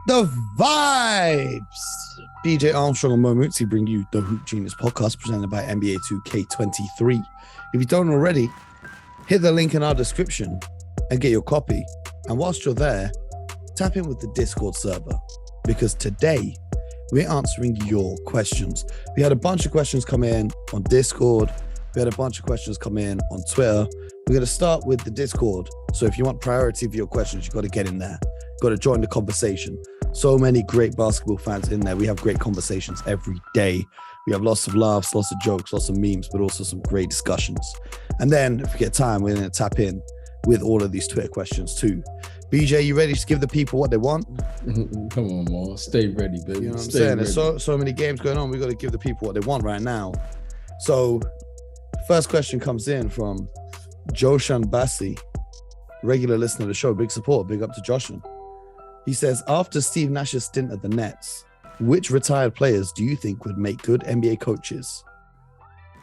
The vibes. BJ Armstrong and Mo Mootsie bring you the Hoop Genius podcast presented by NBA 2K23. If you don't already, hit the link in our description and get your copy. And whilst you're there, tap in with the Discord server because today we're answering your questions. We had a bunch of questions come in on Discord. We had a bunch of questions come in on Twitter. We're going to start with the Discord. So if you want priority for your questions, you've got to get in there. Got to join the conversation. So many great basketball fans in there. We have great conversations every day. We have lots of laughs, lots of jokes, lots of memes, but also some great discussions. And then if we get time, we're going to tap in with all of these Twitter questions too. BJ, you ready to give the people what they want? Come on, Mo. Stay ready, baby. You know what I'm Stay saying? ready. There's so many games going on. We got to give the people what they want right now. So first question comes in from Joshan Bassi, regular listener of the show, big support, big up to Joshan. He says, after Steve Nash's stint at the Nets, which retired players do you think would make good NBA coaches?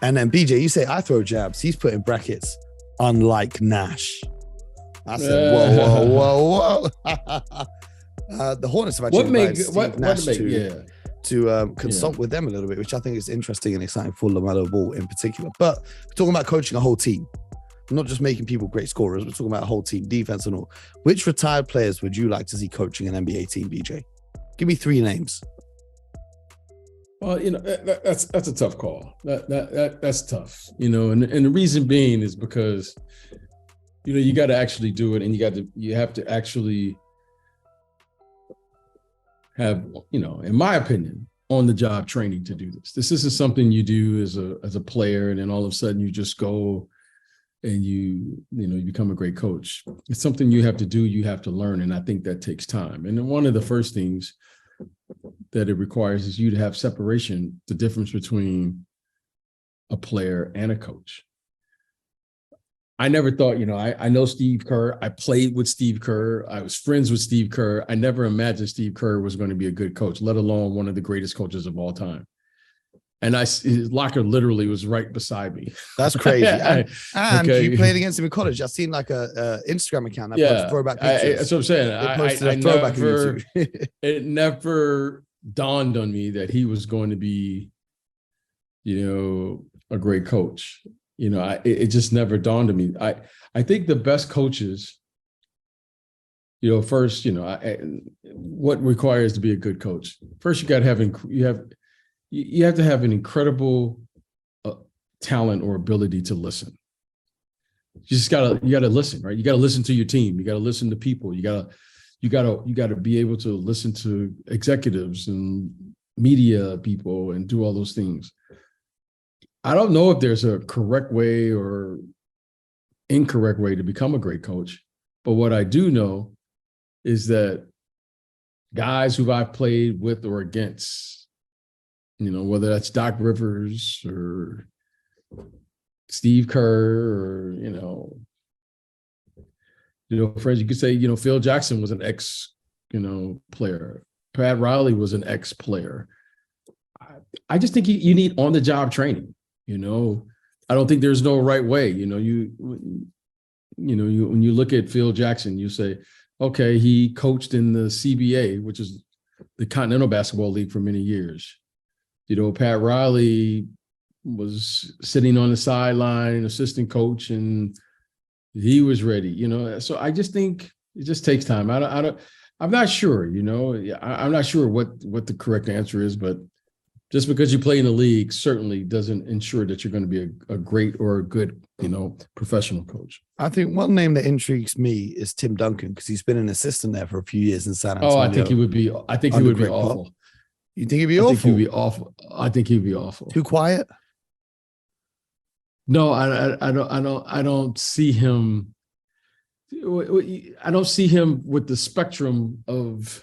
And then BJ, you say I throw jabs. He's put in brackets, unlike Nash. I said, whoa. The Hornets have actually invited Steve Nash to consult with them a little bit, which I think is interesting and exciting for LaMelo Ball in particular. But we're talking about coaching a whole team. We're not just making people great scorers. We're talking about a whole team, defense and all. Which retired players would you like to see coaching an NBA team, BJ? Give me 3 names. Well, that's a tough call. That's tough. And the reason being is because you got to actually do it, and you have to actually have, in my opinion, on the job training to do this. This isn't something you do as a player, and then all of a sudden you just go and you become a great coach. It's something you have to do, you have to learn, and I think that takes time. And then one of the first things that it requires is you to have separation, the difference between a player and a coach. I never thought, I know Steve Kerr. I played with Steve Kerr. I was friends with Steve Kerr. I never imagined Steve Kerr was going to be a good coach, let alone one of the greatest coaches of all time. And his locker literally was right beside me. That's crazy. And you played against him in college. I've seen like a Instagram account that posts throwback pictures. That's what I'm saying. They posted a throwback on YouTube. It never dawned on me that he was going to be, a great coach. It just never dawned on me. I think the best coaches, first, what requires to be a good coach? First, you have to have an incredible talent or ability to listen. You got to listen, right? You got to listen to your team. You got to listen to people. You got to be able to listen to executives and media people and do all those things. I don't know if there's a correct way or incorrect way to become a great coach, but what I do know is that guys who I've played with or against, whether that's Doc Rivers or Steve Kerr or, friends, you could say, Phil Jackson was an ex-player. Pat Riley was an ex-player. I just think you need on-the-job training. I don't think there's no right way. When you look at Phil Jackson, you say, okay, he coached in the CBA, which is the Continental Basketball League for many years. Pat Riley was sitting on the sideline, assistant coach, and he was ready, So I just think it just takes time. I'm not sure, I'm not sure what the correct answer is, but just because you play in the league certainly doesn't ensure that you're going to be a great or a good, professional coach. I think one name that intrigues me is Tim Duncan because he's been an assistant there for a few years in San Antonio. Oh, I think he would be awful. You think he'd be awful? I think he'd be awful. Too quiet? No, I don't see him. I don't see him with the spectrum of.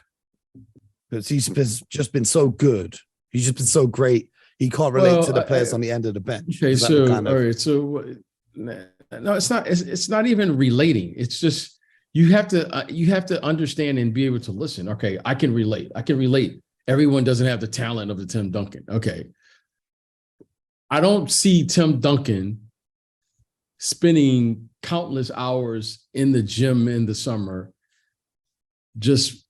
Because he's just been so good. He's just been so great. He can't relate to the players on the end of the bench. Okay, all right. So no, it's not. It's not even relating. It's just you have to understand and be able to listen. Okay, I can relate. Everyone doesn't have the talent of the Tim Duncan. Okay. I don't see Tim Duncan spending countless hours in the gym in the summer just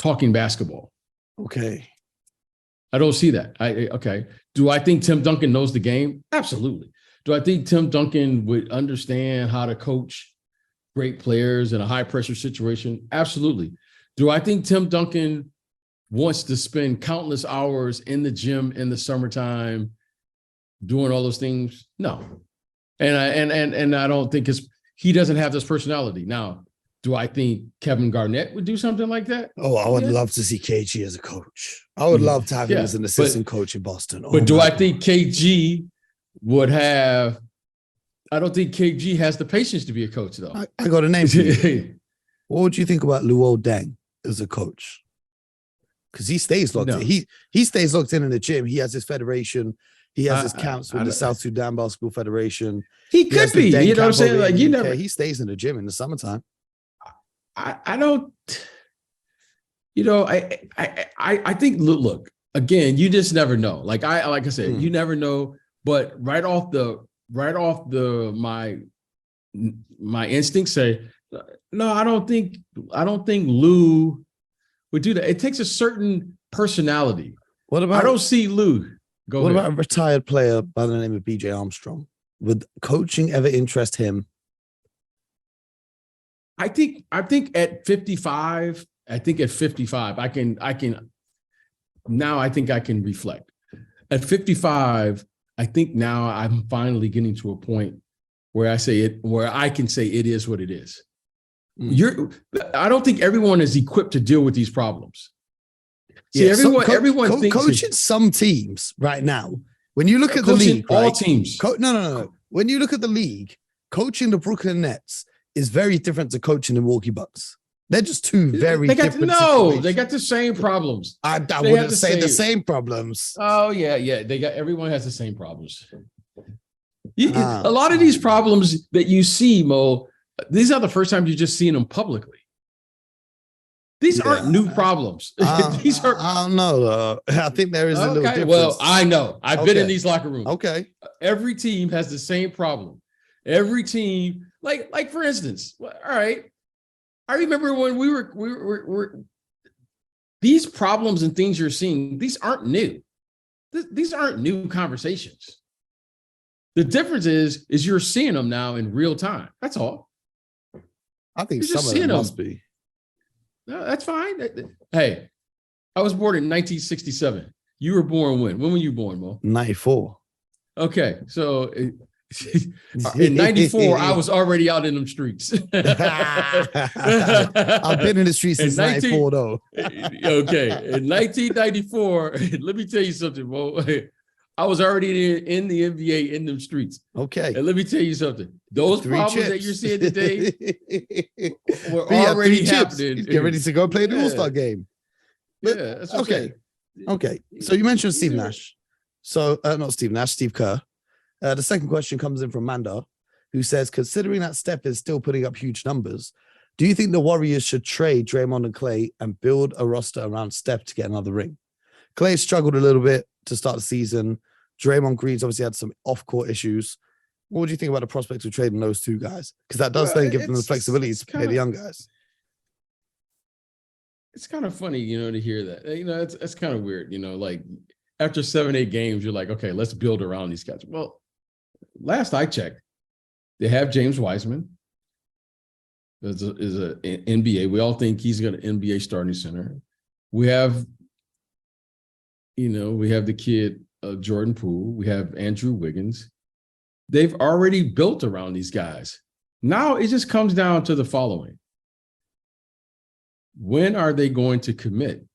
talking basketball. Okay. I don't see that. Okay. Do I think Tim Duncan knows the game? Absolutely. Do I think Tim Duncan would understand how to coach great players in a high pressure situation? Absolutely. Do I think Tim Duncan wants to spend countless hours in the gym in the summertime doing all those things? No. And I don't think he doesn't have this personality. Now, do I think Kevin Garnett would do something like that? Oh, I would love to see KG as a coach. I would love to have him as an assistant coach in Boston. But do I think KG would have? I don't think KG has the patience to be a coach, though. I got a name for you. What would you think about Luol Deng as a coach? Because he stays locked in. He stays locked in the gym. He has his federation. He has his camps with the South Sudan Basketball Federation. He could be. You know what I'm saying? Like you never. He stays in the gym in the summertime. I don't. You know, I think. Look again. You just never know. Like I said, you never know. But right off my instincts say, no, I don't think Lou would do that. It takes a certain personality. What about? I don't see Lou. What about a retired player by the name of BJ Armstrong? Would coaching ever interest him? I think at 55, I think I can now I think I can reflect. At 55, I think now I'm finally getting to a point where I can say it is what it is. I don't think everyone is equipped to deal with these problems. See, everyone thinks coaching some teams right now. When you look at the league, all teams. No. When you look at the league, coaching the Brooklyn Nets is very different to coaching the Milwaukee Bucks. They're just two very different. They got the same problems. I wouldn't say the same problems. Oh yeah. Everyone has the same problems. A lot of these problems that you see, Mo, these are the first time you're just seeing them publicly. These aren't new problems. These are. I don't know. I think there is a little difference. Well, I know. I've been in these locker rooms. Okay. Every team has the same problem. Every team, like for instance, all right. I remember when we were these problems and things you're seeing, these aren't new. These aren't new conversations. The difference is you're seeing them now in real time. That's all. I think some of them must be. No, that's fine. Hey, I was born in 1967. You were born when? When were you born, Mo? 94. Okay, so in 94, I was already out in them streets. I've been in the streets since 94, though. Okay, in 1994, let me tell you something, Mo. I was already in the NBA in them streets. Okay. And let me tell you something. Those problems that you're seeing today were already happening. Get ready to go play the All-Star game. But, that's okay. Okay. So you mentioned Steve Nash. So not Steve Nash, Steve Kerr. The second question comes in from Manda, who says, considering that Steph is still putting up huge numbers, do you think the Warriors should trade Draymond and Klay and build a roster around Steph to get another ring? Klay struggled a little bit to start the season. Draymond Green's obviously had some off-court issues. What would you think about the prospects of trading those two guys? Because that does then give them the flexibility to play the young guys. It's kind of funny, to hear that. It's kind of weird, like after 7-8 games, you're like, okay, let's build around these guys. Well, last I checked, they have James Wiseman. Is an NBA. We all think he's going to NBA starting center. We have the kid Jordan Poole. We have Andrew Wiggins. They've already built around these guys. Now it just comes down to the following. When are they going to commit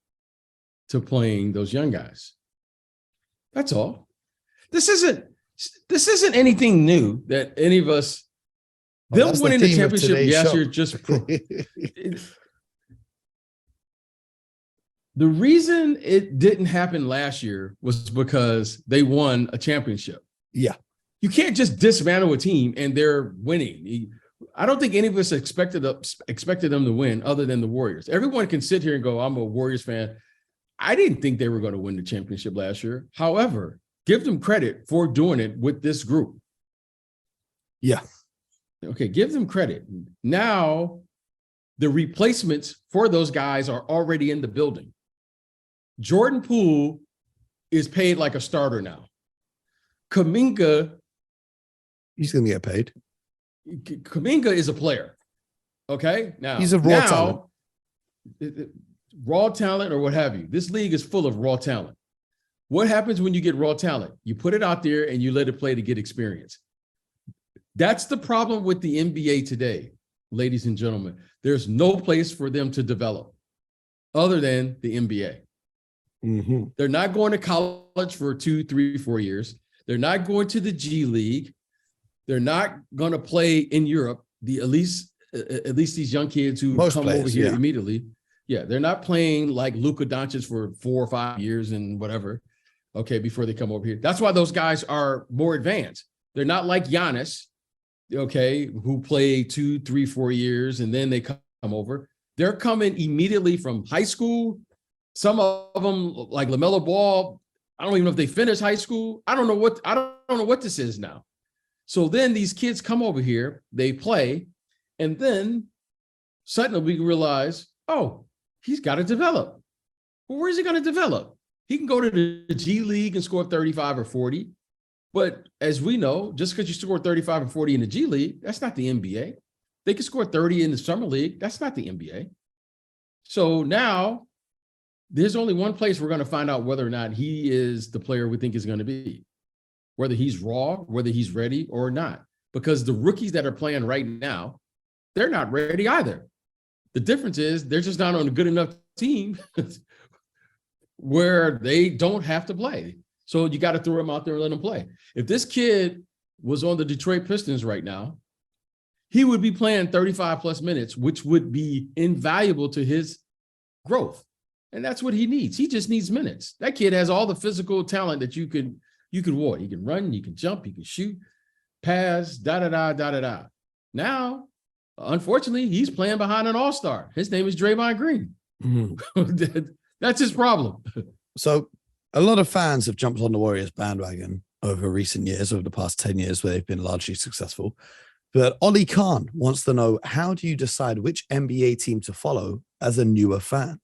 to playing those young guys? That's all. This isn't anything new that any of us. Them winning the championship last year just. The reason it didn't happen last year was because they won a championship. Yeah. You can't just dismantle a team and they're winning. I don't think any of us expected them to win other than the Warriors. Everyone can sit here and go, I'm a Warriors fan. I didn't think they were going to win the championship last year. However, give them credit for doing it with this group. Yeah. Okay, give them credit. Now The replacements for those guys are already in the building. Jordan Poole is paid like a starter now. Kuminga, He's going to get paid. Kuminga is a player. Okay, now He's a raw talent. Raw talent or what have you. This league is full of raw talent. What happens when you get raw talent? You put it out there and you let it play to get experience. That's the problem with the NBA today, ladies and gentlemen. There's no place for them to develop other than the NBA. Mm-hmm. They're not going to college for 2, 3, 4 years. They're not going to the G League. They're not going to play in Europe. At least these young kids who Most come players, over here yeah. immediately. Yeah, they're not playing like Luka Doncic for 4 or 5 years and whatever. Okay, before they come over here. That's why those guys are more advanced. They're not like Giannis, okay, who play 2, 3, 4 years and then they come over. They're coming immediately from high school. Some of them, like LaMelo Ball, I don't even know if they finished high school. I don't know what this is now. So then these kids come over here, they play, and then suddenly we realize, oh, he's got to develop. Well, where's he going to develop? He can go to the G League and score 35 or 40. But as we know, just because you score 35 or 40 in the G League, that's not the NBA. They can score 30 in the Summer League. That's not the NBA. So now there's only one place we're going to find out whether or not he is the player we think is going to be, whether he's raw, whether he's ready or not. Because the rookies that are playing right now, they're not ready either. The difference is they're just not on a good enough team where they don't have to play. So you got to throw them out there and let them play. If this kid was on the Detroit Pistons right now, he would be playing 35 plus minutes, which would be invaluable to his growth. And that's what he needs. He just needs minutes. That kid has all the physical talent that you could want. He can run, he can jump, he can shoot, pass, da-da-da. Now, unfortunately, he's playing behind an all-star. His name is Draymond Green. Mm-hmm. That's his problem. So a lot of fans have jumped on the Warriors bandwagon over recent years, over the past 10 years, where they've been largely successful. But Ollie Khan wants to know, how do you decide which NBA team to follow as a newer fan?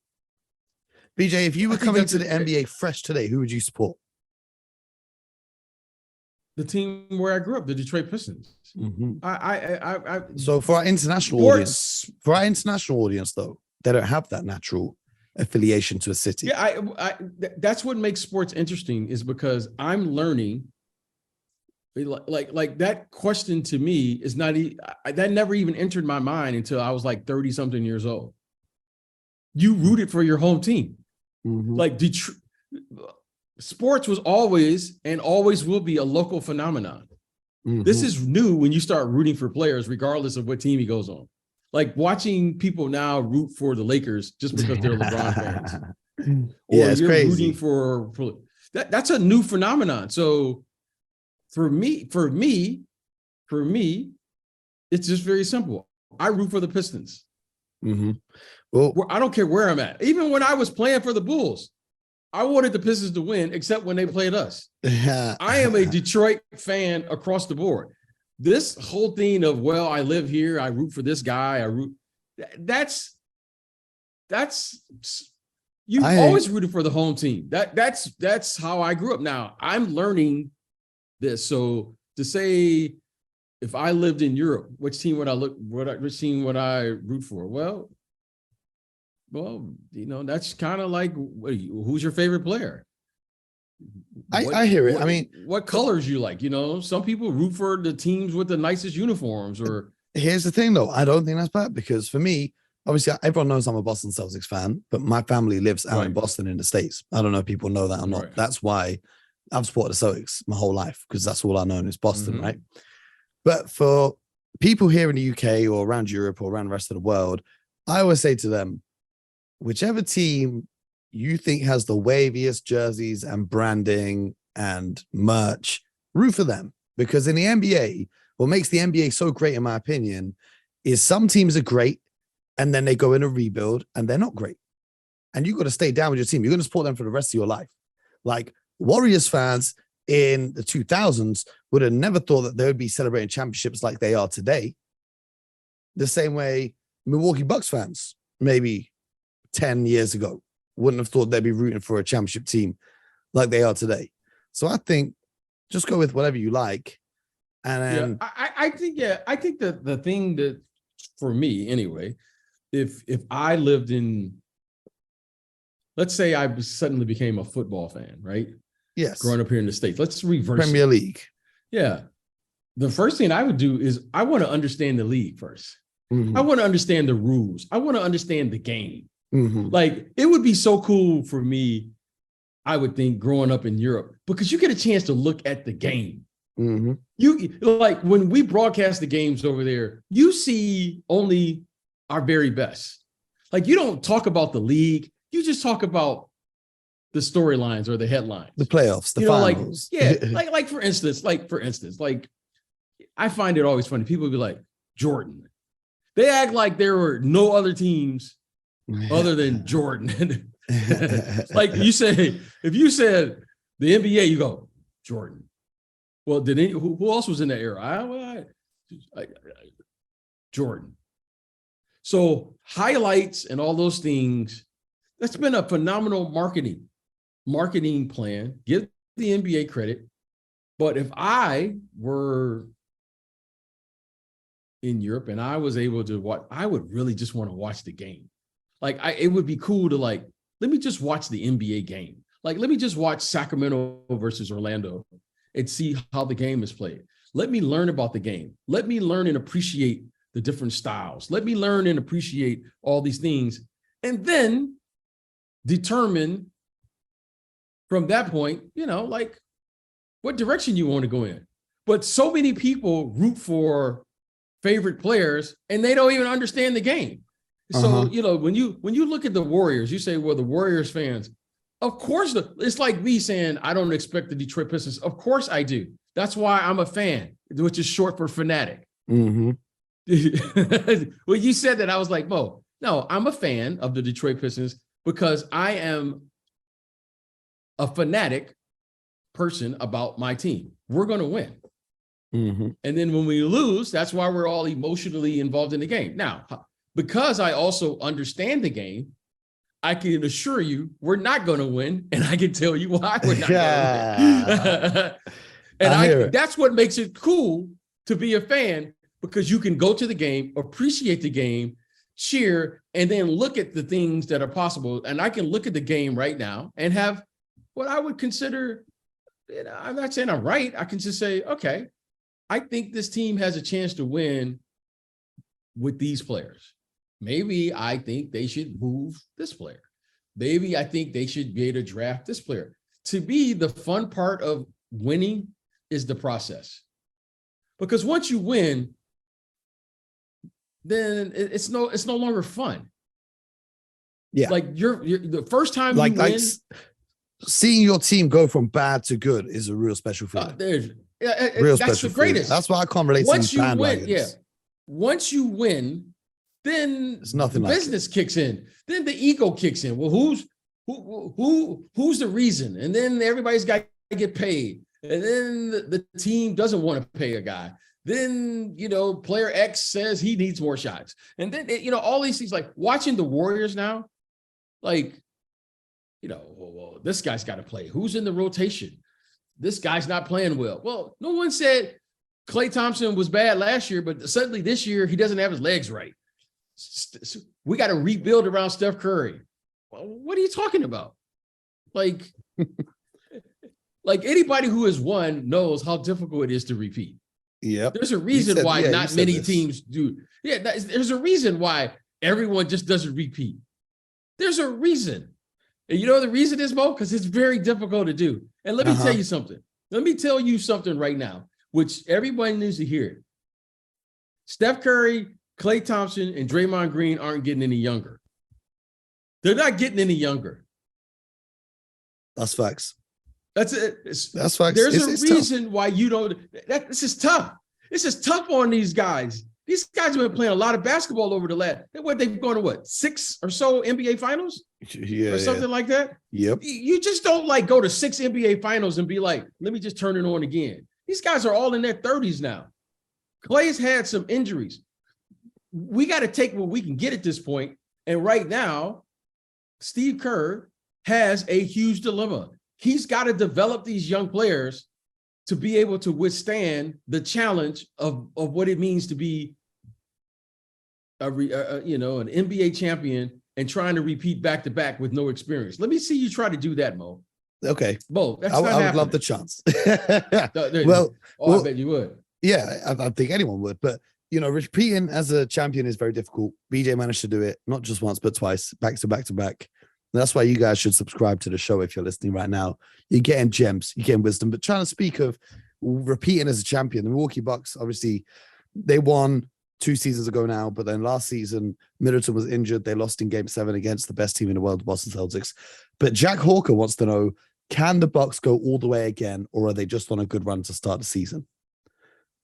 BJ, if you were coming to the NBA fresh today, who would you support? The team where I grew up, the Detroit Pistons. Mm-hmm. So for our international audience, though, they don't have that natural affiliation to a city. Yeah, that's what makes sports interesting, is because I'm learning. Like that question to me is not, that never even entered my mind until I was like 30 something years old. You rooted for your home team. Mm-hmm. Like Detroit, sports was always and always will be a local phenomenon. Mm-hmm. This is new when you start rooting for players, regardless of what team he goes on. Like watching people now root for the Lakers just because they're LeBron fans. Or yeah, it's you're crazy. Rooting for that's a new phenomenon. So for me, it's just very simple. I root for the Pistons. Mm-hmm. Well, I don't care where I'm at. Even when I was playing for the Bulls, I wanted the Pistons to win, except when they played us. I am a Detroit fan across the board. This whole thing of, well, I live here, I root for this guy, that's you've always rooted for the home team. That's how I grew up. Now I'm learning this. So to say, if I lived in Europe, which team would I root for? Well, that's kind of like, who's your favorite player? I hear it. I mean, what colors you like? Some people root for the teams with the nicest uniforms. Or here's the thing, though. I don't think that's bad, because for me, obviously, everyone knows I'm a Boston Celtics fan, but my family lives out in Boston in the States. I don't know if people know that or not. Right. That's why I've supported the Celtics my whole life, because that's all I know is Boston, right? But for people here in the UK or around Europe or around the rest of the world, I always say to them, whichever team you think has the waviest jerseys and branding and merch, root for them. Because in the NBA, what makes the NBA so great, in my opinion, is some teams are great and then they go in a rebuild and they're not great. And you've got to stay down with your team. You're going to support them for the rest of your life. Like Warriors fans in the 2000s would have never thought that they would be celebrating championships like they are today. The same way Milwaukee Bucks fans, maybe 10 years ago, wouldn't have thought they'd be rooting for a championship team like they are today. So I think just go with whatever you like. And then I think that the thing that, for me anyway, if I lived in, let's say I suddenly became a football fan, right? yes, Growing up here in the States, let's reverse Premier it. League. Yeah. The first thing I would do is I want to understand the league first. Mhm. I want to understand the rules. I want to understand the game. Mhm. Like, it would be so cool for me, I would think, growing up in Europe, because you get a chance to look at the game. Mhm. You, like, when we broadcast the games over there, you see only our very best. Like, you don't talk about the league. You just talk about the storylines or the headlines. The playoffs, the You know, finals. like for instance, I find it always funny. People be like, Jordan. They act like there were no other teams other than Jordan. Like, you say, if you said the NBA, you go, Jordan. Well, who else was in that era? Jordan. So highlights and all those things, that's been a phenomenal marketing plan. Give the NBA credit. But if I were in Europe and I was able to watch, I would really just want to watch the game. Like, it would be cool to, like, let me just watch the NBA game. Like, let me just watch Sacramento versus Orlando and see how the game is played. Let me learn about the game. Let me learn and appreciate the different styles. Let me learn and appreciate all these things. And then determine from that point, like, what direction you want to go in. But so many people root for favorite players and they don't even understand the game. So, when you look at the Warriors, you say, well, the Warriors fans, of course, it's like me saying, I don't expect the Detroit Pistons. Of course I do. That's why I'm a fan, which is short for fanatic. Mm-hmm. When you said that, I was like, Mo, no, I'm a fan of the Detroit Pistons because I am a fanatic person about my team. We're going to win. Mm-hmm. And then when we lose, that's why we're all emotionally involved in the game. Now, because I also understand the game, I can assure you we're not going to win, and I can tell you why we're not going to win. And that's what makes it cool to be a fan, because you can go to the game, appreciate the game, cheer, and then look at the things that are possible. And I can look at the game right now and have what I would consider, I'm not saying I'm right. I can just say, okay, I think this team has a chance to win with these players. Maybe I think they should move this player. Maybe I think they should be able to draft this player. To me, the fun part of winning is the process. Because once you win, then it's no longer fun. Yeah. Like you're the first time like, you win. Seeing your team go from bad to good is a real special feeling. That's the greatest. That's why I can't relate to bandwagons. Once you win, then it's nothing the like business kicks in. Then the ego kicks in. Well, who's the reason? And then everybody's got to get paid. And then the team doesn't want to pay a guy. Then, player X says he needs more shots. And then, all these things, like watching the Warriors now, like, well, this guy's got to play. Who's in the rotation? This guy's not playing well. Well, no one said Klay Thompson was bad last year, but suddenly this year he doesn't have his legs right. We got to rebuild around Steph Curry. Well, what are you talking about? Like anybody who has won knows how difficult it is to repeat. Yeah. There's a reason why not many teams do. Yeah, there's a reason why everyone just doesn't repeat. There's a reason. And the reason is, Mo? Because it's very difficult to do. And let me tell you something. Let me tell you something right now, which everybody needs to hear. Steph Curry, Klay Thompson, and Draymond Green aren't getting any younger. They're not getting any younger. That's facts. That's it. That's facts. There's a reason why you don't. This is tough. This is tough on these guys. These guys have been playing a lot of basketball over the last. They've gone to 6 or so NBA finals, or something like that. Yep. You just don't go to 6 NBA finals and be like, let me just turn it on again. These guys are all in their 30s now. Klay's had some injuries. we got to take what we can get at this point. And right now, Steve Kerr has a huge dilemma. He's got to develop these young players to be able to withstand the challenge of what it means to be an NBA champion and trying to repeat back to back with no experience. Let me see you try to do that, Mo. Okay. Mo, that's I not would love the chance. Well, I bet you would. Yeah, I think anyone would. But, repeating as a champion is very difficult. BJ managed to do it, not just once, but twice, back to back to back. And that's why you guys should subscribe to the show if you're listening right now. You're getting gems, you're getting wisdom. But trying to speak of repeating as a champion, the Milwaukee Bucks, obviously, they won 2 seasons ago now, but then last season, Middleton was injured. They lost in Game 7 against the best team in the world, the Boston Celtics. But Jack Hawker wants to know, can the Bucks go all the way again, or are they just on a good run to start the season?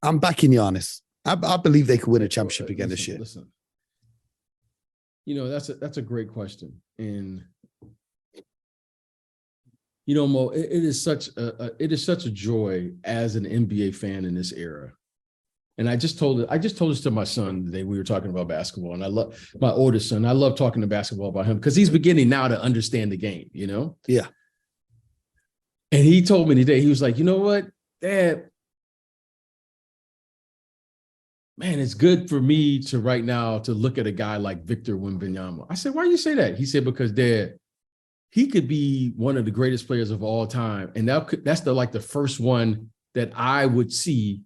I'm backing Giannis. I believe they could win a championship again this year. Listen, that's a great question. And, Mo, it is such a joy as an NBA fan in this era. And I just told this to my son the day we were talking about basketball. And I love my oldest son. I love talking to basketball about him because he's beginning now to understand the game, Yeah. And he told me today, he was like, you know what, Dad, man, it's good for me to right now to look at a guy like Victor Wembanyama. I said, why do you say that? He said, because Dad, he could be one of the greatest players of all time. And that's the first one that I would see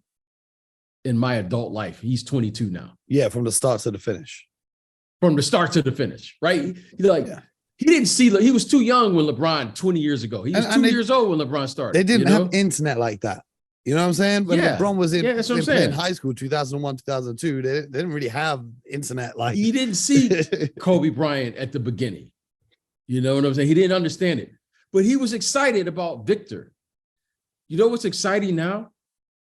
in my adult life. He's 22 now. Yeah, from the start to the finish. From the start to the finish, right? He didn't see, he was too young when LeBron 20 years ago. He was 2 years old when LeBron started. They didn't have internet like that. You know what I'm saying? When LeBron was in high school, 2001, 2002, they didn't really have internet like. He didn't see Kobe Bryant at the beginning. You know what I'm saying? He didn't understand it. But he was excited about Victor. You know what's exciting now?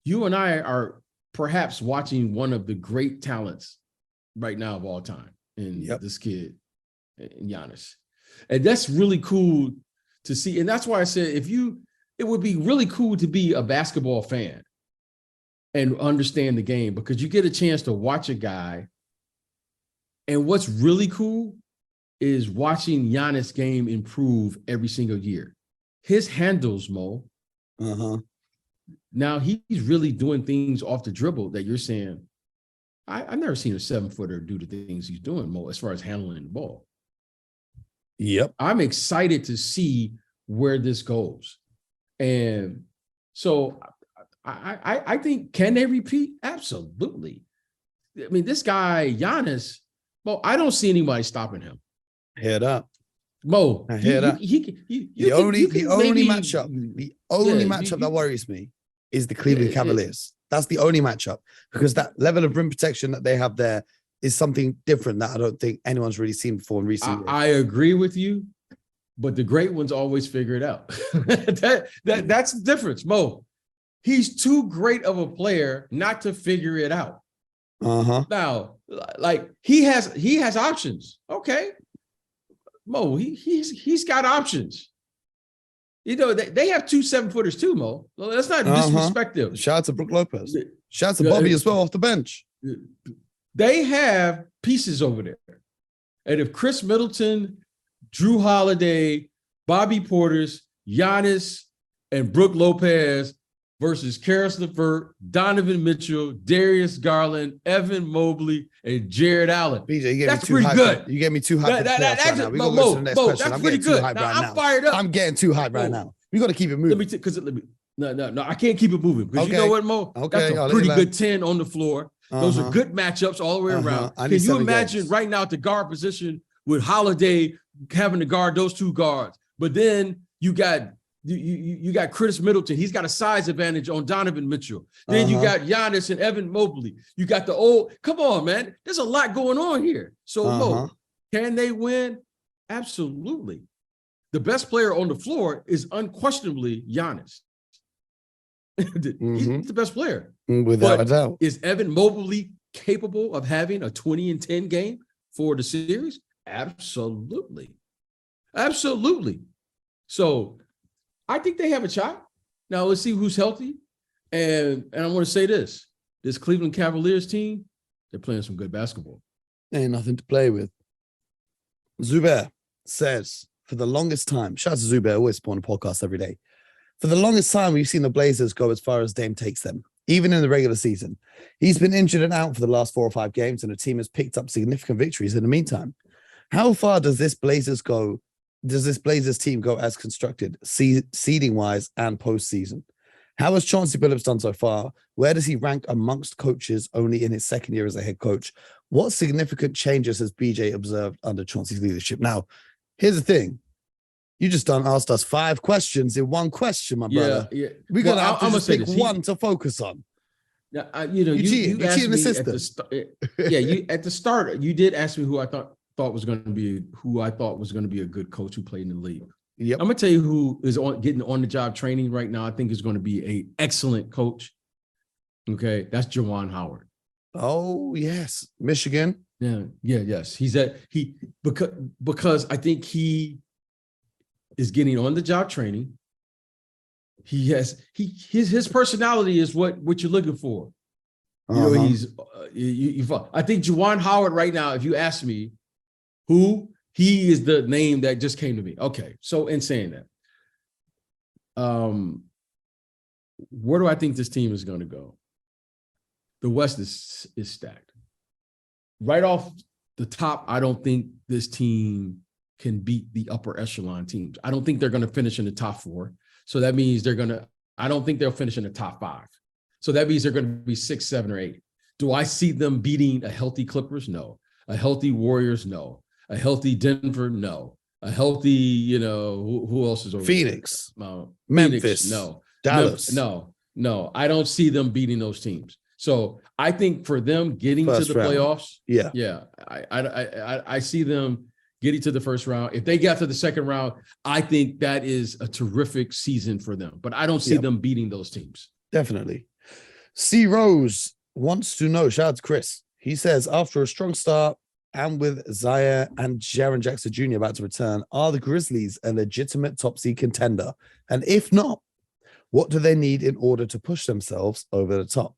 You and I are perhaps watching one of the great talents right now of all time in this kid, in Giannis. And that's really cool to see. And that's why I said, it would be really cool to be a basketball fan and understand the game, because you get a chance to watch a guy. And what's really cool is watching Giannis' game improve every single year. His handles, Mo. Now he's really doing things off the dribble that you're saying, I've never seen a 7-footer do the things he's doing, Mo, as far as handling the ball. Yep. I'm excited to see where this goes. And so I think, can they repeat? Absolutely. I mean, this guy, Giannis, Mo, I don't see anybody stopping him. Head up. Mo, the only matchup that worries me is the Cleveland Cavaliers. That's the only matchup, because that level of rim protection that they have there is something different that I don't think anyone's really seen before in recent years. I agree with you, but the great ones always figure it out. That's the difference, Mo. He's too great of a player not to figure it out. Now, like he has options. Okay. Mo, he's got options. They have 2 7-footers too, Mo. Let's not disrespect them. Shout out to Brook Lopez. Shout out to Bobby as well off the bench. They have pieces over there. And if Chris Middleton, Drew Holiday, Bobby Portis, Giannis, and Brook Lopez versus Karis LeVert, Donovan Mitchell, Darius Garland, Evan Mobley, and Jared Allen. BJ, that's pretty good. You gave me too hype. That's pretty good. I'm fired up. I'm getting too hype right now. We got to keep it moving. No, I can't keep it moving, because you know what, Mo? That's a pretty good 10 on the floor. Those are good matchups all the way around. Can you imagine right now at the guard position with Holiday having to guard those 2 guards, but then you got Chris Middleton. He's got a size advantage on Donovan Mitchell. Then you got Giannis and Evan Mobley. You got the old. Come on, man. There's a lot going on here. So, Mo, can they win? Absolutely. The best player on the floor is unquestionably Giannis. He's the best player. Without a doubt. Is Evan Mobley capable of having a 20-10 game for the series? Absolutely. Absolutely. So I think they have a shot. Now let's see who's healthy. And I want to say this Cleveland Cavaliers team, They're playing some good basketball. Ain't nothing to play with. Zubair says, for the longest time, shout out to Zubair, always on the podcast every day. For the longest time, we've seen the Blazers go as far as Dame takes them, even in the regular season. He's been injured and out for the last 4 or 5 games, and the team has picked up significant victories in the meantime. How far does this Blazers go? Does this Blazers team go as constructed, seeding wise and postseason? How has Chauncey Billups done so far? Where does he rank amongst coaches only in his second year as a head coach? What significant changes has BJ observed under Chauncey's leadership? Now, here's the thing. You just done asked us 5 questions in 1 question, my brother. Yeah. We're going to have to just pick one to focus on. Now, you asked me at the start, you did ask me who I thought was going to be a good coach who played in the league. Yep. I'm gonna tell you who is getting on the job training right now. I think is going to be an excellent coach. Okay, that's Juwan Howard. Oh yes, Michigan. Yes. Because I think he is getting on the job training. His personality is what you're looking for. You know, I think Juwan Howard right now, if you ask me who, he is the name that just came to me. Okay, so in saying that, where do I think this team is going to go? The West is stacked. Right off the top, I don't think this team can beat the upper echelon teams. I don't think they're going to finish in the top 4. So that means I don't think they'll finish in the top 5. So that means they're going to be 6, 7, or 8. Do I see them beating a healthy Clippers? No. A healthy Warriors? No. A healthy Denver? No. A healthy, who else is over Phoenix? There? Memphis? Phoenix, no. Dallas? No. I don't see them beating those teams. So I think for them getting to the playoffs, I see them getting to the first round. If they got to the second round, I think that is a terrific season for them. But I don't see them beating those teams. Definitely. C. Rose wants to know, shout out to Chris. He says, after a strong start and with Zaire and Jaren Jackson Jr. about to return, are the Grizzlies a legitimate top seed contender? And if not, what do they need in order to push themselves over the top?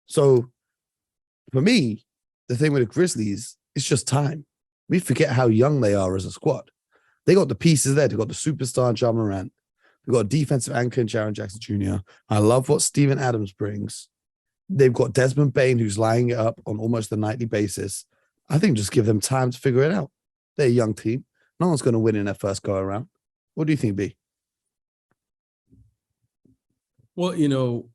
So for me, the thing with the Grizzlies is just time. We forget how young they are as a squad. They got the pieces there. They got the superstar Ja Morant. They've got a defensive anchor in Jaren Jackson Jr. I love what Steven Adams brings. They've got Desmond Bane, who's lining it up on almost a nightly basis. I think just give them time to figure it out. They're a young team. No one's going to win in their first go around. What do you think, B? Well,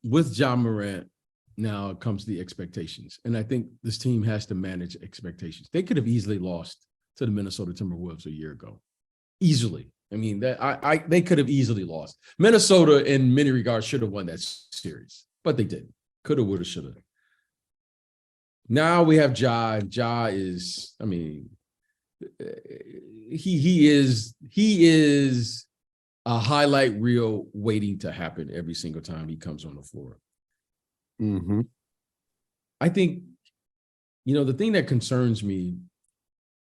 with Ja Morant, now comes the expectations. And I think this team has to manage expectations. They could have easily lost to the Minnesota Timberwolves a year ago. Easily. I mean, they could have easily lost. Minnesota, in many regards, should have won that series, but they didn't. Coulda, woulda, shoulda. Now we have Ja, and Ja is, I mean, he is a highlight reel waiting to happen every single time he comes on the floor. Mm-hmm. I think, the thing that concerns me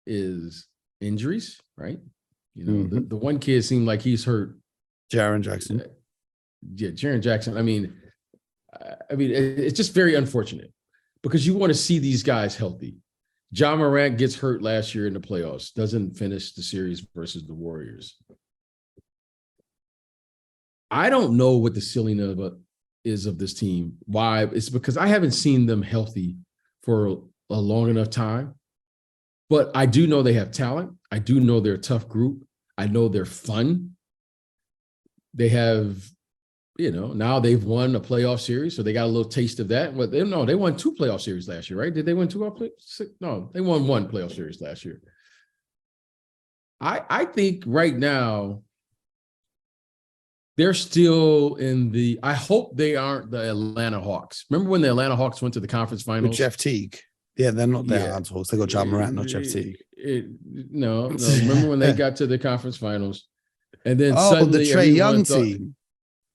is injuries, right? The one kid seemed like he's hurt. Jaren Jackson. Yeah, Jaren Jackson. I mean, it's just very unfortunate because you want to see these guys healthy. Ja Morant gets hurt last year in the playoffs, doesn't finish the series versus the Warriors. I don't know what the ceiling is of this team. Why? It's because I haven't seen them healthy for a long enough time. But I do know they have talent. I do know they're a tough group. I know they're fun. They have, now they've won a playoff series, so they got a little taste of that. But they won 2 playoff series last year, right? Did they win 2 No, they won 1 playoff series last year. I think right now they're still I hope they aren't the Atlanta Hawks. Remember when the Atlanta Hawks went to the conference finals? With Jeff Teague. Yeah, they're not the Atlanta Hawks. They got Ja Morant, not Jeff Teague. No. Remember when they got to the conference finals? And then suddenly the Trae Young team.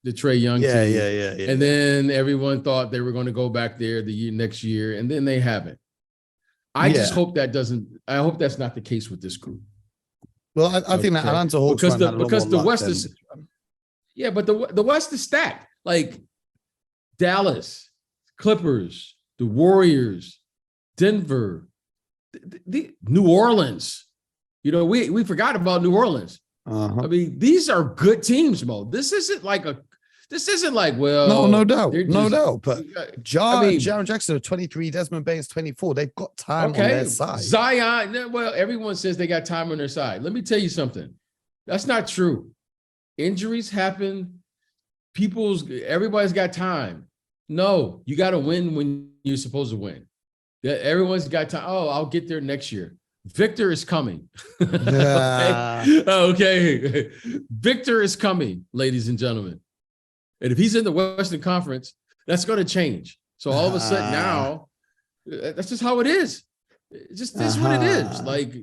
The Trae Young team. Yeah. And then everyone thought they were going to go back there next year, and then they haven't. I just hope I hope that's not the case with this group. Well, I think that Atlanta Hawks because the West is but the West is stacked. Like Dallas, Clippers, the Warriors, Denver, New Orleans. You know, we forgot about New Orleans. Uh-huh. I mean, these are good teams, Mo. This isn't like, well, No doubt. they're No just- doubt. But I mean- Jaren Jackson, 23, Desmond Baines, 24. They've got time on their side. Zion, well, everyone says they got time on their side. Let me tell you something. That's not true. Injuries happen. Everybody's got time. No, you got to win when you're supposed to win. Everyone's got time. Oh, I'll get there next year. Victor is coming. Okay. Victor is coming, ladies and gentlemen. And if he's in the Western Conference, that's going to change. So all of a sudden now, that's just how it is. It's just this is what it is. Like,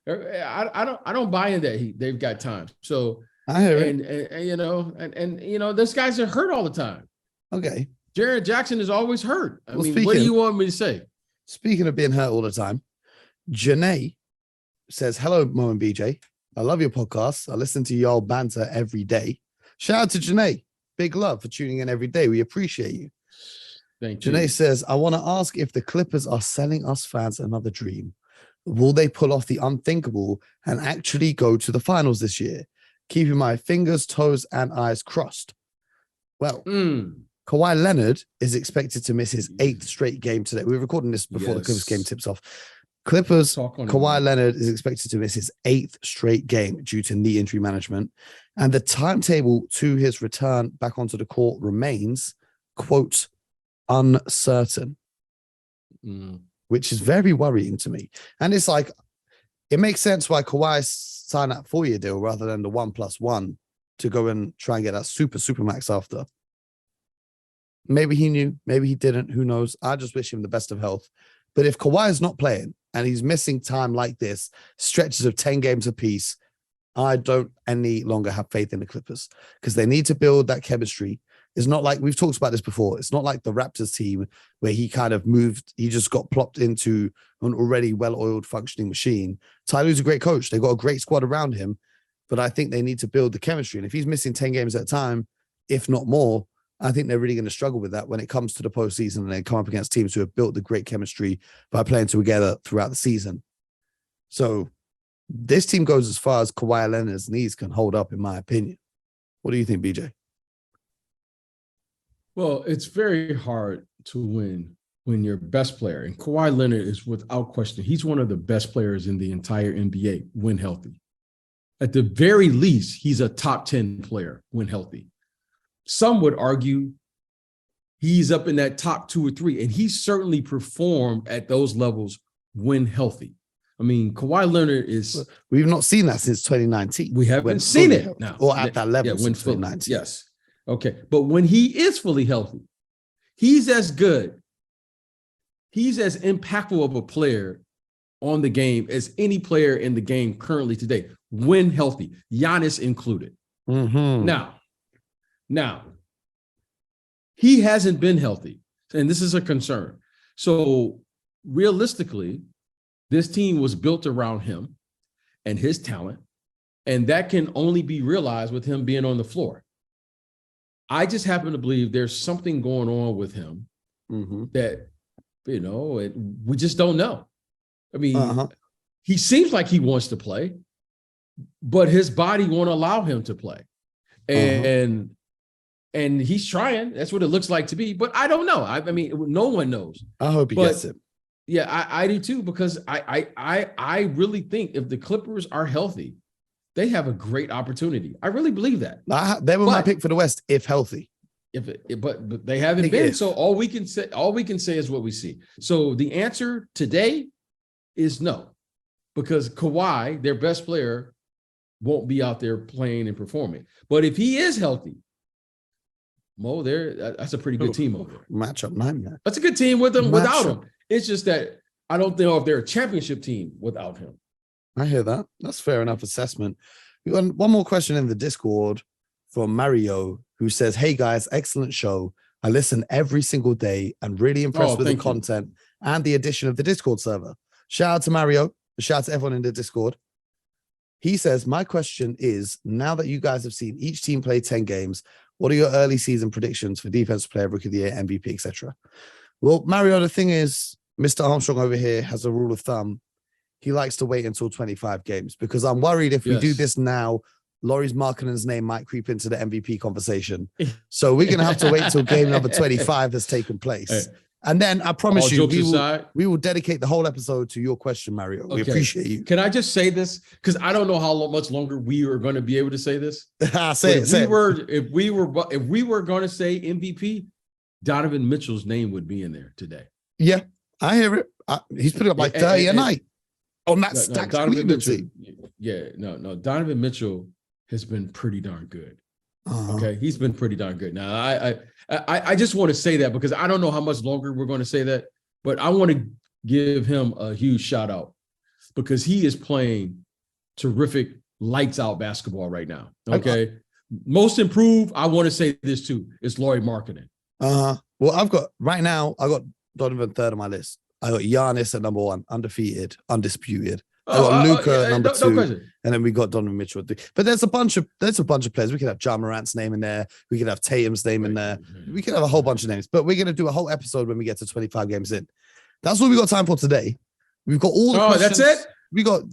I don't buy in that they've got time. So I hear it. and you know, those guys are hurt all the time. Okay. Jaren Jackson is always hurt. I Well, mean, what do speaking- you want me to say? Speaking of being hurt all the time, Janae says, hello, Mo and BJ. I love your podcast. I listen to y'all banter every day. Shout out to Janae. Big love for tuning in every day. We appreciate you. Thank you. Janae says, I want to ask if the Clippers are selling us fans another dream. Will they pull off the unthinkable and actually go to the finals this year? Keeping my fingers, toes, and eyes crossed. Well, Kawhi Leonard is expected to miss his 8th straight game today. We were recording this before the Clippers game tips off. Kawhi Leonard is expected to miss his 8th straight game due to knee injury management. And the timetable to his return back onto the court remains, quote, uncertain, which is very worrying to me. And it's like, it makes sense why Kawhi signed that 4-year deal rather than the 1+1 to go and try and get that super max after. Maybe he knew, maybe he didn't. Who knows? I just wish him the best of health. But if Kawhi is not playing and he's missing time like this, stretches of 10 games apiece, I don't any longer have faith in the Clippers because they need to build that chemistry. It's not like we've talked about this before. It's not like the Raptors team where he kind of moved. He just got plopped into an already well-oiled functioning machine. Ty Lue's a great coach. They got a great squad around him, but I think they need to build the chemistry. And if he's missing 10 games at a time, if not more, I think they're really going to struggle with that when it comes to the postseason and they come up against teams who have built the great chemistry by playing together throughout the season. So this team goes as far as Kawhi Leonard's knees can hold up, in my opinion. What do you think, BJ? Well, it's very hard to win when your best player, and Kawhi Leonard is without question, he's one of the best players in the entire NBA when healthy. At the very least, he's a top 10 player when healthy. Some would argue he's up in that top 2 or 3, and he certainly performed at those levels when healthy. I mean, Kawhi Leonard is... We've not seen that since 2019. We haven't seen it now. Or at that level when since 2019. Yes. Okay. But when he is fully healthy, he's as good. He's as impactful of a player on the game as any player in the game currently today, when healthy, Giannis included. Mm-hmm. Now, he hasn't been healthy, and this is a concern. So realistically, this team was built around him and his talent, and that can only be realized with him being on the floor. I just happen to believe there's something going on with him that, you know, we just don't know. I mean, he seems like he wants to play, but his body won't allow him to play. And he's trying. That's what it looks like to be. But I don't know. I mean, no one knows. I hope he gets it. Yeah, I do too, because I really think if the Clippers are healthy, they have a great opportunity. I really believe that. They were my pick for the West if healthy. But they haven't been. So all we can say is what we see. So the answer today is no, because Kawhi, their best player, won't be out there playing and performing. But if he is healthy, Mo, that's a pretty good team over there. Matchup nightmare. That's a good team with him, without him. It's just that I don't know if they're a championship team without him. I hear that. That's fair enough assessment. We got one more question in the Discord from Mario, who says, hey guys, excellent show. I listen every single day and really impressed with the content and the addition of the Discord server. Shout out to Mario. Shout out to everyone in the Discord. He says, my question is, now that you guys have seen each team play 10 games, what are your early season predictions for defensive player, rookie of the year, MVP, etc.? Well, Mario, the thing is, Mr. Armstrong over here has a rule of thumb. He likes to wait until 25 games because I'm worried if we do this now, Laurie's Markkanen's name might creep into the MVP conversation. So we're going to have to wait till game number 25 has taken place. Hey, and then I promise you, aside, we will dedicate the whole episode to your question, Mario. We appreciate you. Can I just say this? Because I don't know how much longer we are going to be able to say this. If we were going to say MVP, Donovan Mitchell's name would be in there today. Yeah, I hear it. He's putting up like 30 a night on that stack. Donovan Mitchell. Yeah, no. Donovan Mitchell has been pretty darn good. Okay, he's been pretty darn good. Now, I just want to say that because I don't know how much longer we're going to say that, but I want to give him a huge shout out because he is playing terrific lights out basketball right now. Okay, most improved. I want to say this too. It's Lauri Markkanen. Well, I got Donovan third on my list. I got Giannis at number 1, undefeated, undisputed. I got Luka at number 2, and then we got Donovan Mitchell at 3. But there's a bunch of players. We could have Ja Morant's name in there. We could have Tatum's name in there. We could have a whole bunch of names. But we're gonna do a whole episode when we get to 25 games in. That's what we got time for today. We've got all the questions. That's it. We got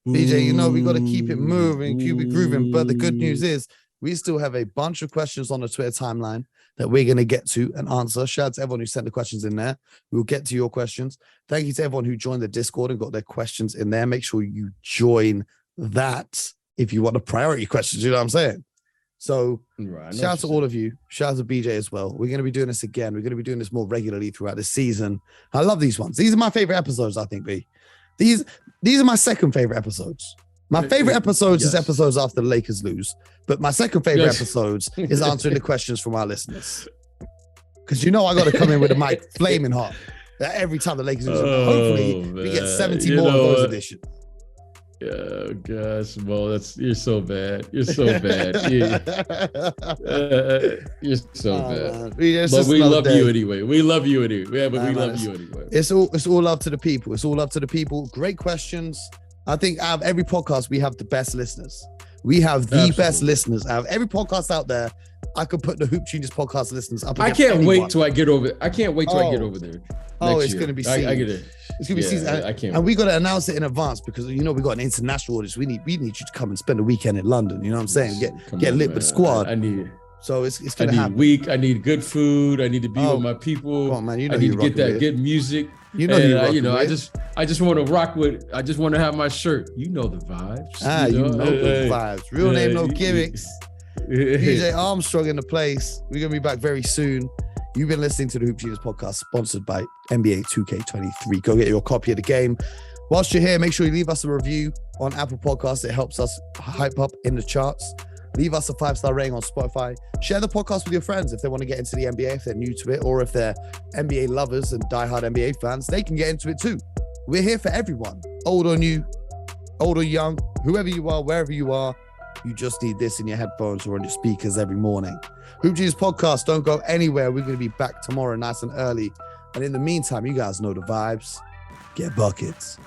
BJ. You know we got to keep it moving, keep it grooving. But the good news is we still have a bunch of questions on the Twitter timeline that we're going to get to and answer. Shout out to everyone who sent the questions in there. We'll get to your questions. Thank you to everyone who joined the Discord and got their questions in there. Make sure you join that if you want the priority questions. You know what I'm saying? So shout out to all of you. Shout out to BJ as well. We're going to be doing this again. We're going to be doing this more regularly throughout the season. I love these ones. These are my favorite episodes, I think, B. These are my second favorite episodes. My favorite episodes is episodes after the Lakers lose. But my second favorite episodes is answering the questions from our listeners. Because I got to come in with a mic flaming hot every time the Lakers lose. Hopefully, we get 70 more of those editions. Yeah, gosh, Mo, you're so bad. You're so bad. You're so bad. But we love you anyway. We love you anyway. Yeah, but we love you anyway. It's all love to the people. It's all love to the people. Great questions. I think out of every podcast, we have the best listeners. We have the best listeners. Out of every podcast out there, I could put the Hoop Genius podcast listeners up. I can't wait till I get over. I can't wait till I get over there. It's going to be season. I get it. It's going to be season. I can't. And we got to announce it in advance because we got an international audience. We need you to come and spend a weekend in London. You know what I'm saying? Get lit with the squad. I need it. So it's going to happen. I need good food. I need to be with my people. Come on, man. I need to get that good music. I just want to rock with. I just want to have my shirt. You know the vibes. The vibes. Real name, no gimmicks. BJ Armstrong in the place. We're gonna be back very soon. You've been listening to the Hoop Genius podcast, sponsored by NBA 2K23. Go get your copy of the game. Whilst you're here, make sure you leave us a review on Apple Podcasts. It helps us hype up in the charts. Leave us a 5-star rating on Spotify. Share the podcast with your friends if they want to get into the NBA, if they're new to it, or if they're NBA lovers and diehard NBA fans, they can get into it too. We're here for everyone, old or new, old or young, whoever you are, wherever you are. You just need this in your headphones or on your speakers every morning. Hoop Genius podcast, don't go anywhere. We're going to be back tomorrow nice and early. And in the meantime, you guys know the vibes. Get buckets.